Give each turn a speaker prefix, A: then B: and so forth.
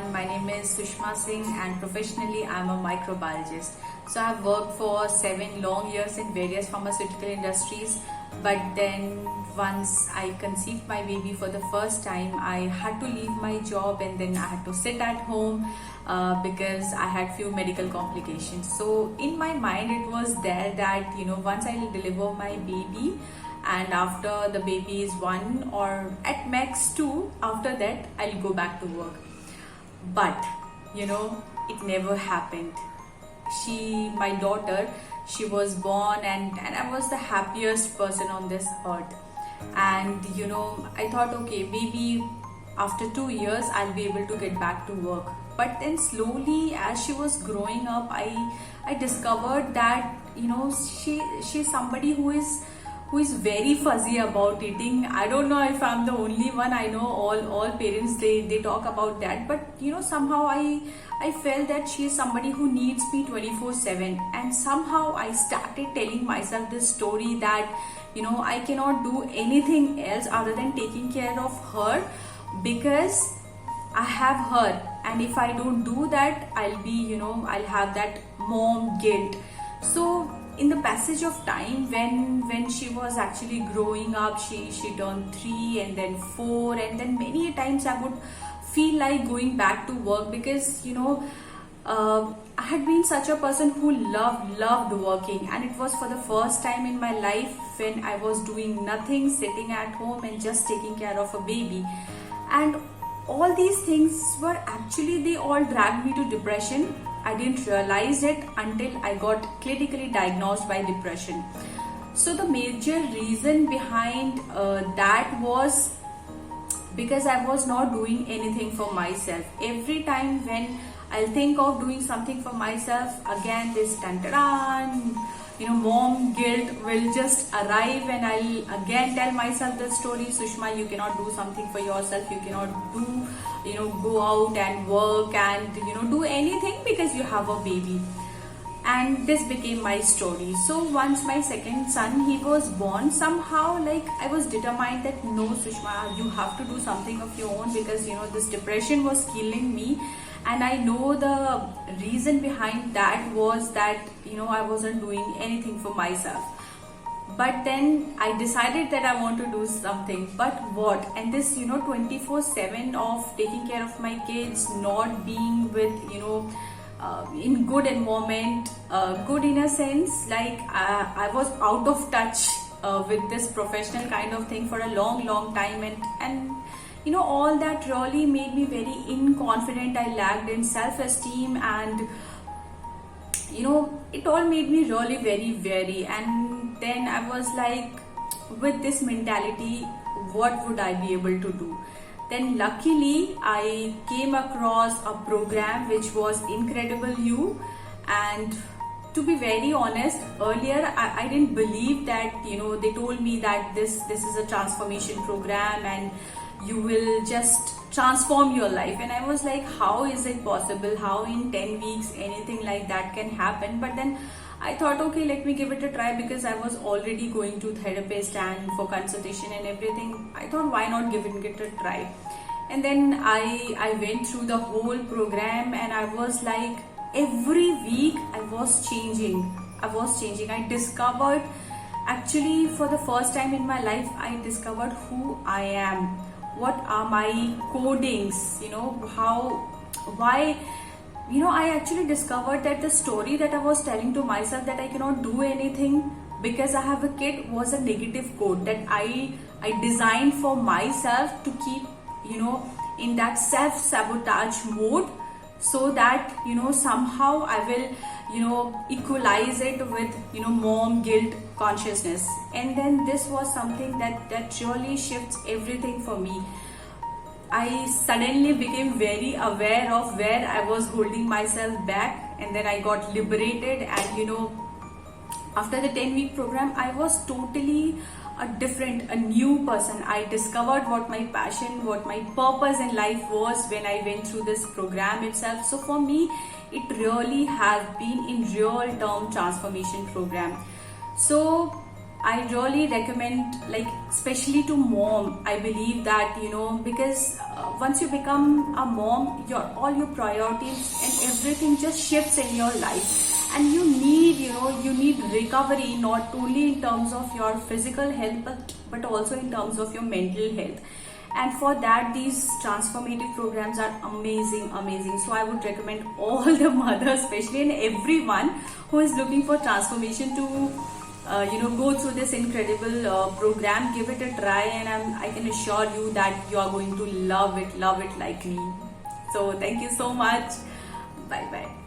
A: everyone. My name is Sushma Singh and professionally I'm a microbiologist. So I've worked for 7 long years in various pharmaceutical industries, but then once I conceived my baby for the first time, I had to leave my job and then I had to sit at home because I had few medical complications. So in my mind it was there that once I will deliver my baby, and after the baby is 1 or at max 2, after that I'll go back to work. But it never happened. My daughter, she was born and I was the happiest person on this earth. And I thought, okay, maybe after 2 years I'll be able to get back to work. But then slowly as she was growing up, I discovered that she's somebody who is very fuzzy about eating. I don't know if I'm the only one. I know all parents they talk about that, but somehow I felt that she is somebody who needs me 24/7, and somehow I started telling myself this story that I cannot do anything else other than taking care of her because I have her, and if I don't do that, I'll have that mom guilt. So in the passage of time, when she was actually growing up, she turned 3 and then 4, and then many times I would feel like going back to work because I had been such a person who loved working, and it was for the first time in my life when I was doing nothing, sitting at home and just taking care of a baby. And all these things were actually, they all dragged me to depression. I didn't realize it until I got clinically diagnosed by depression. So the major reason behind that was because I was not doing anything for myself. Every time when I'll think of doing something for myself, again this mom guilt will just arrive, and I'll again tell myself the story, Sushma, you cannot do something for yourself, you cannot go out and work and do anything because you have a baby. And this became my story. So once my second son, he was born, somehow I was determined that no, Sushma, you have to do something of your own because this depression was killing me. And I know the reason behind that was that I wasn't doing anything for myself. But then I decided that I want to do something. But what? And this 24/7 of taking care of my kids, not being with in good environment, good in a sense, I was out of touch with this professional kind of thing for a long time, and all that really made me very inconfident. I lacked in self-esteem, and it all made me really very weary. And then I was like, with this mentality, what would I be able to do? Then luckily I came across a program which was Incredible You. And to be very honest, earlier I didn't believe that they told me that this is a transformation program and you will just transform your life. And I was like, how is it possible? How in 10 weeks anything like that can happen? But then I thought, okay, let me give it a try, because I was already going to therapist and for consultation and everything. I thought, why not give it a try? And then I went through the whole program, and I was like, every week I was changing. I discovered, actually for the first time in my life, I discovered who I am. What are my codings? I actually discovered that the story that I was telling to myself that I cannot do anything because I have a kid was a negative code that I designed for myself to keep in that self-sabotage mode, so that somehow I will equalize it with mom guilt consciousness. And then this was something that really shifts everything for me. I suddenly became very aware of where I was holding myself back, and then I got liberated. And after the 10-week program, I was totally a new person. I discovered what my passion, what my purpose in life was when I went through this program itself. So for me, it really has been in real term transformation program. So I really recommend, like, especially to mom. I believe that, because once you become a mom, all your priorities and everything just shifts in your life, and you need recovery, not only in terms of your physical health, but also in terms of your mental health. And for that, these transformative programs are amazing. So I would recommend all the mothers, especially, and everyone who is looking for transformation to go through this incredible program. Give it a try, and I can assure you that you are going to love it like me. So thank you so much. Bye bye.